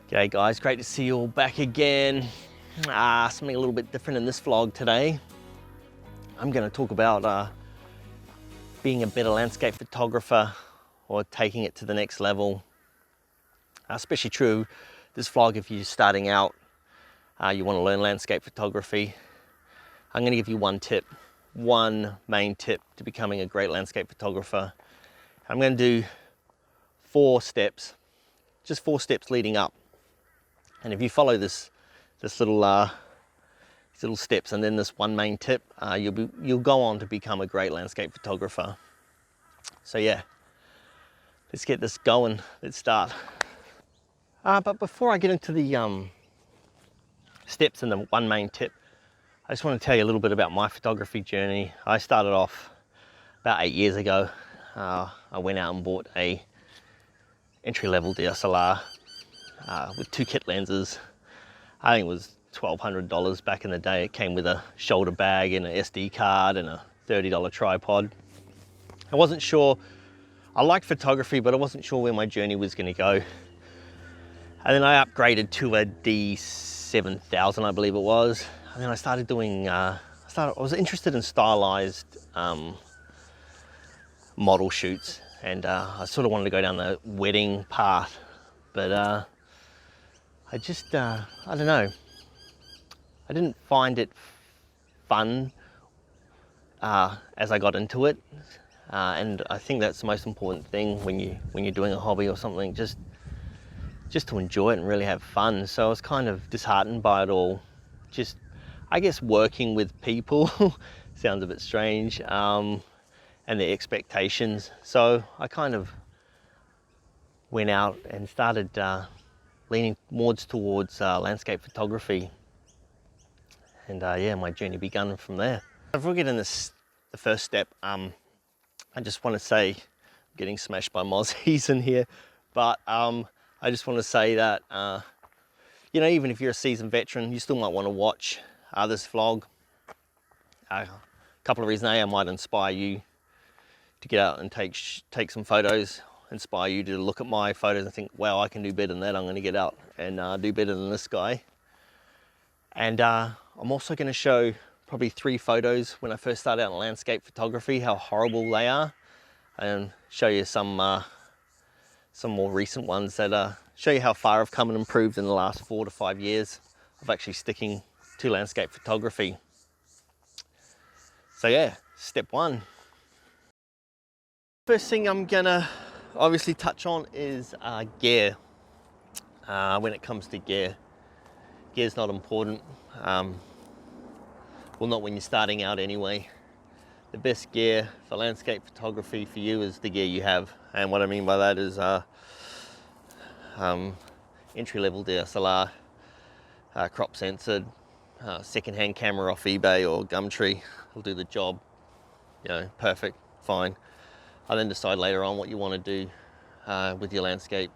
G'day guys, great to see you all back again. Something a little bit different in this vlog today. I'm going to talk about being a better landscape photographer or taking it to the next level. Especially true this vlog if you're starting out, you want to learn landscape photography. I'm going to give you one main tip to becoming a great landscape photographer. I'm going to do 4 steps, just 4 steps leading up. And if you follow this little steps and then this one main tip, you'll go on to become a great landscape photographer. So yeah, let's get this going. Let's start. But before I get into the steps and the one main tip, I just want to tell you a little bit about my photography journey. I started off about 8 years ago. I went out and bought a entry-level DSLR with 2 kit lenses. I think it was $1,200 back in the day. It came with a shoulder bag and an SD card and a $30 tripod. I wasn't sure, I liked photography, but I wasn't sure where my journey was going to go. And then I upgraded to a D7000, I believe it was. And then I started doing, I was interested in stylized model shoots. And I sort of wanted to go down the wedding path, but I don't know. I didn't find it fun as I got into it, and I think that's the most important thing when you're doing a hobby or something, just to enjoy it and really have fun. So I was kind of disheartened by it all. Just, I guess, working with people sounds a bit strange, and the expectations. So I kind of went out and started leaning more towards landscape photography, and yeah, my journey began from there. Before we get in the first step, I just want to say, I'm getting smashed by mozzies in here, but I just want to say that you know, even if you're a seasoned veteran, you still might want to watch this vlog. A couple of reasons. I might inspire you to get out and take some photos, inspire you to look at my photos and think, wow, I can do better than that. I'm going to get out and do better than this guy. And I'm also going to show probably 3 photos when I first started out in landscape photography, how horrible they are, and show you some more recent ones that show you how far I've come and improved in the last 4 to 5 years of actually sticking to landscape photography. So yeah, step 1. First thing I'm gonna obviously touch on is gear. When it comes to gear, gear's not important. Well, not when you're starting out anyway. The best gear for landscape photography for you is the gear you have. And what I mean by that is entry-level DSLR, crop censored, second-hand camera off eBay or Gumtree will do the job. You know, perfect, fine. I then decide later on what you want to do with your landscape.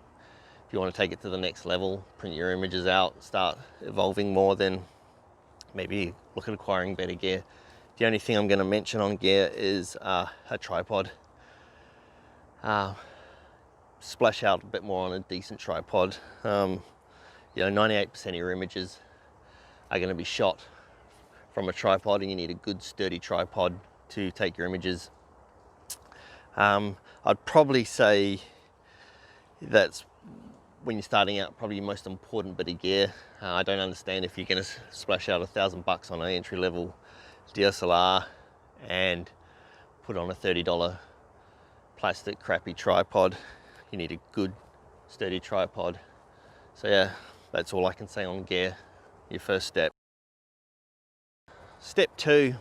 If you want to take it to the next level, print your images out, start evolving more, then maybe look at acquiring better gear. The only thing I'm going to mention on gear is a tripod. Splash out a bit more on a decent tripod. You know, 98% of your images are going to be shot from a tripod, and you need a good sturdy tripod to take your images. I'd probably say that's, when you're starting out, probably your most important bit of gear. I don't understand if you're going to splash out $1,000 on an entry-level DSLR and put on a $30 plastic crappy tripod. You need a good sturdy tripod. So yeah, that's all I can say on gear, your first step. Step 2,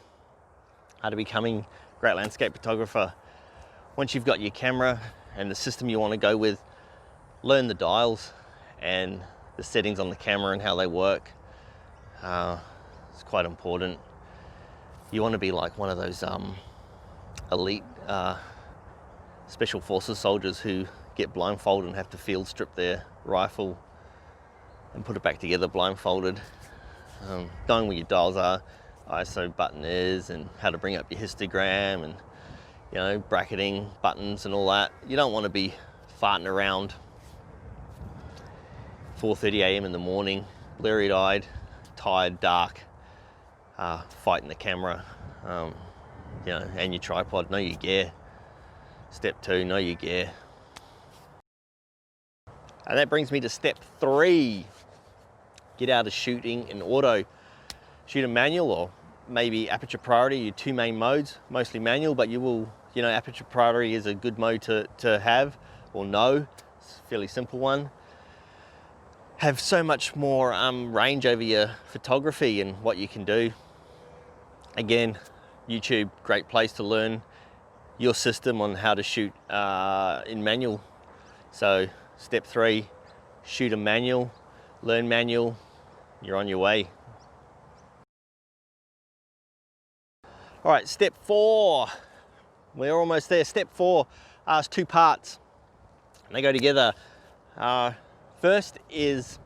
to becoming a great landscape photographer. Once you've got your camera and the system you want to go with, learn the dials and the settings on the camera and how they work. It's quite important. You want to be like one of those elite special forces soldiers who get blindfolded and have to field strip their rifle and put it back together blindfolded. Knowing where your dials are, ISO button is, and how to bring up your histogram, and you know, bracketing buttons and all that. You don't want to be farting around 4:30 a.m. in the morning, bleary-eyed, tired, dark, fighting the camera, you know, and your tripod. Know your gear. Step 2, know your gear. And that brings me to step 3. Get out of shooting in auto. Shoot in manual, or maybe aperture priority, your 2 main modes, mostly manual, but you will, you know, aperture priority is a good mode to have or know. It's a fairly simple one. Have so much more range over your photography and what you can do. Again, YouTube, great place to learn your system on how to shoot in manual. So step 3, shoot a manual, learn manual, you're on your way. All right, step 4, we're almost there. Step 4 is 2 parts, and they go together. First is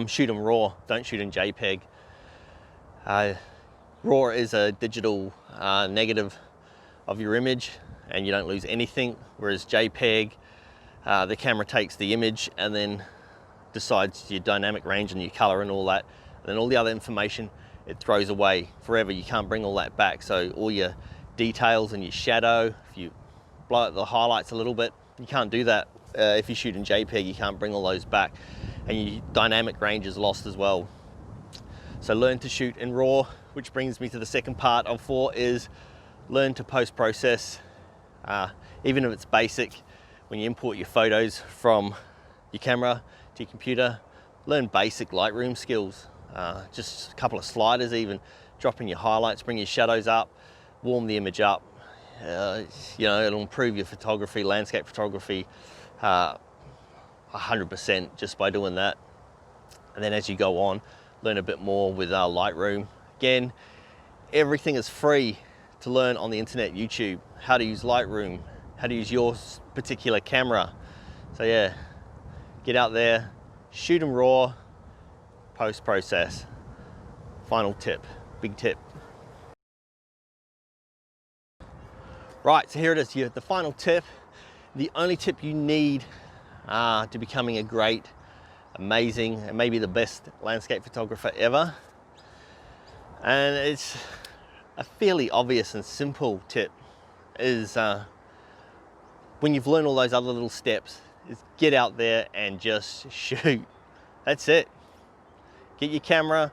shoot them RAW, don't shoot in JPEG. RAW is a digital negative of your image, and you don't lose anything, whereas JPEG, the camera takes the image and then decides your dynamic range and your color and all that, and then all the other information it throws away forever. You can't bring all that back. So all your details and your shadow, if you blow out the highlights a little bit, you can't do that. If you shoot in JPEG, you can't bring all those back, and your dynamic range is lost as well. So learn to shoot in RAW, which brings me to the second part of 4, is learn to post-process. Even if it's basic, when you import your photos from your camera to your computer, learn basic Lightroom skills. Just a couple of sliders even, dropping your highlights, bring your shadows up, warm the image up. You know, it'll improve your photography, landscape photography, 100% just by doing that. And then as you go on, learn a bit more with Lightroom. Again, everything is free to learn on the internet, YouTube, how to use Lightroom, how to use your particular camera. So yeah, get out there, shoot them RAW, post-process. Final tip, big tip. Right, so here it is, the final tip, the only tip you need to becoming a great, amazing, and maybe the best landscape photographer ever. And it's a fairly obvious and simple tip, is when you've learned all those other little steps, is get out there and just shoot. That's it. Get your camera,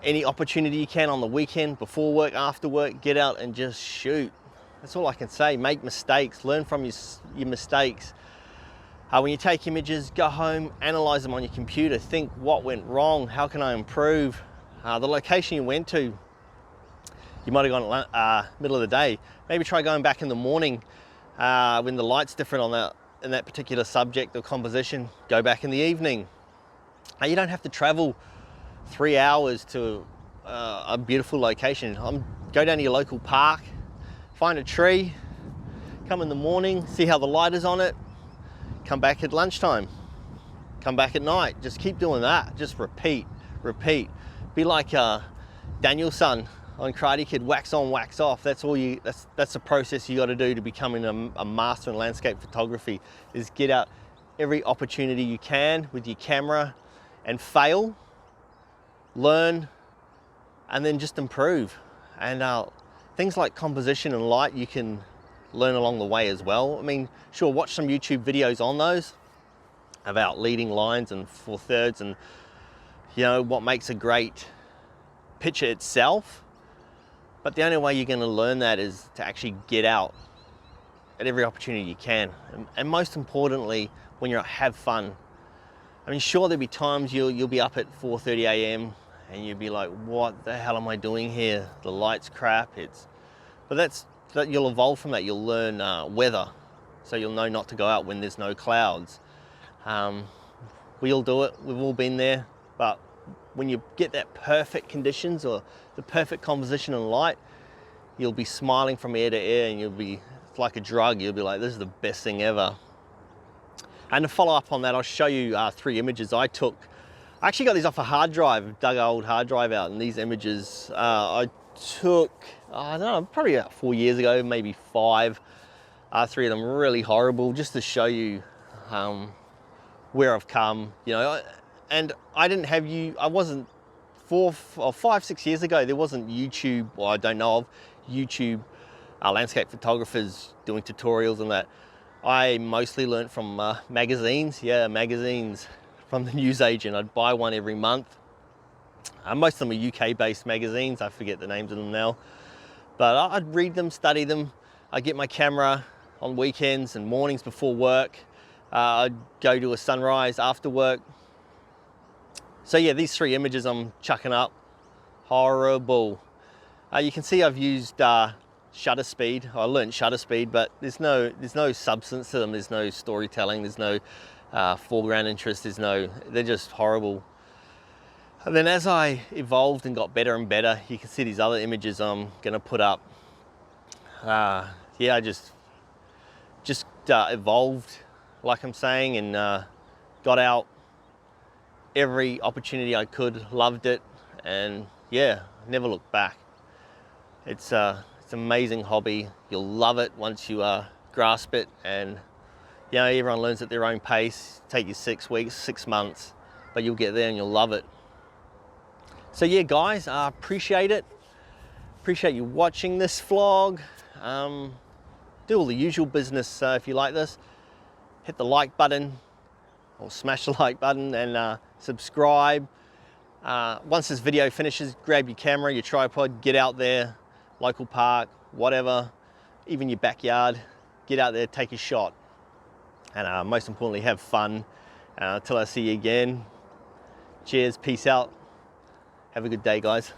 any opportunity you can on the weekend, before work, after work, get out and just shoot. That's all I can say. Make mistakes, learn from your mistakes. When you take images, go home, analyze them on your computer, think what went wrong, how can I improve? The location you went to, you might have gone middle of the day. Maybe try going back in the morning when the light's different on in that particular subject or composition. Go back in the evening. You don't have to travel 3 hours to a beautiful location. Go down to your local park, find a tree, come in the morning, see how the light is on it, come back at lunchtime, come back at night. Just keep doing that. Just repeat, repeat. Be like Daniel-san on Karate Kid, wax on, wax off. That's all you. That's the process you got to do to becoming a master in landscape photography. Is get out every opportunity you can with your camera, and fail, learn, and then just improve. And things like composition and light, you can learn along the way as well. I mean, sure, watch some YouTube videos on those about leading lines and 4/3 and, you know, what makes a great picture itself. But the only way you're going to learn that is to actually get out at every opportunity you can. And most importantly, when you're out, have fun. I mean, sure, there'll be times you'll be up at 4:30 a.m. and you'll be like, what the hell am I doing here? The light's crap. But you'll evolve from that. You'll learn weather. So you'll know not to go out when there's no clouds. We all do it. We've all been there. But when you get that perfect conditions or the perfect composition and light, you'll be smiling from ear to ear, and it's like a drug. You'll be like, this is the best thing ever. And to follow up on that, I'll show you 3 images I took. I actually got these off a hard drive, dug an old hard drive out, and these images I took, I don't know, probably about 4 years ago, maybe 5. 3 of them really horrible, just to show you where I've come, you know. And I didn't have I wasn't 5, 6 years ago, there wasn't YouTube, or I don't know of YouTube landscape photographers doing tutorials and that. I mostly learned from magazines, magazines from the newsagent. I'd buy one every month. Most of them are UK-based magazines. I forget the names of them now. But I'd read them, study them. I'd get my camera on weekends and mornings before work. I'd go to a sunrise after work. So yeah, these 3 images I'm chucking up, horrible. You can see I've used shutter speed. I learned shutter speed, but there's no substance to them. There's no storytelling. There's no foreground interest. They're just horrible. And then as I evolved and got better and better, you can see these other images I'm gonna put up. I just evolved, like I'm saying, and got out every opportunity I could, loved it, and yeah, never looked back. It's an amazing hobby. You'll love it once you grasp it, and you know, everyone learns at their own pace. Take you 6 weeks, 6 months, but you'll get there and you'll love it. So yeah, guys, appreciate it. Appreciate you watching this vlog. Do all the usual business if you like this. Hit the like button, or smash the like button, and subscribe. Once this video finishes, grab your camera, your tripod, get out there, local park, whatever, even your backyard, get out there, take a shot. And most importantly, have fun. Until I see you again, cheers, peace out. Have a good day, guys.